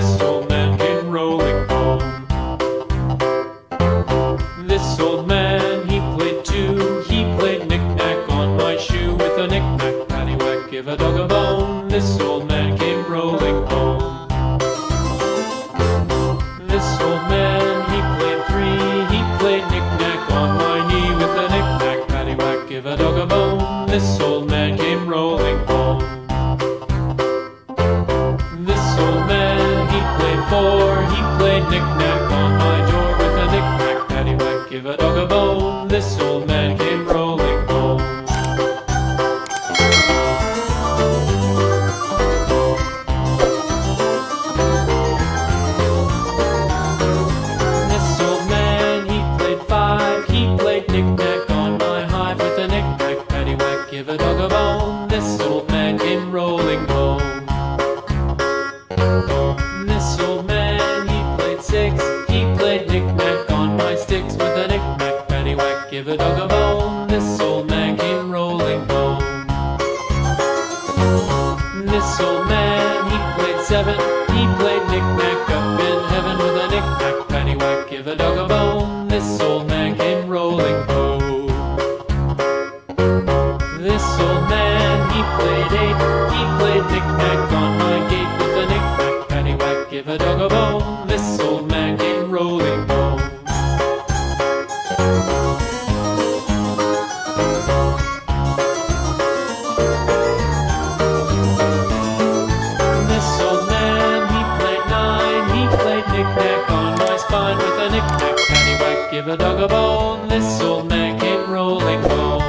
This old man came rolling home. This old man, he played too. He played knick-knack on my shoe. With a knick-knack, paddywhack, give a dog a bone. This old man came rolling home. This old man, he played three. He played knick-knack on my knee. With a knick-knack, paddywhack, give a dog a bone. This old man came rolling home. This old man, he played four. He played knick-knack on my door. With a knick-knack, paddywhack, give a dog a bone. This old man came rolling home. This old man, he played five. He played knick-knack on my hive. With a knick-knack, paddywhack, give a dog a bone. This old man came rolling home. This old man, he played six. He played knick-knack on my sticks. With a knick-knack, paddywhack, give a dog a bone. This old man came rolling home. This old man, he played seven. He played knick-knack up in heaven. With a knick-knack, paddywhack, give a dog a bone. This old man came rolling home. This old man, he played eight. He played knick-knack on my gate. With a knick-knack, paddywhack, give a dog a bone. This old man came rolling home. This old man, he played nine. He played knick-knack on my spine. With a knick-knack, paddywhack, give a dog a bone. This old man came rolling home.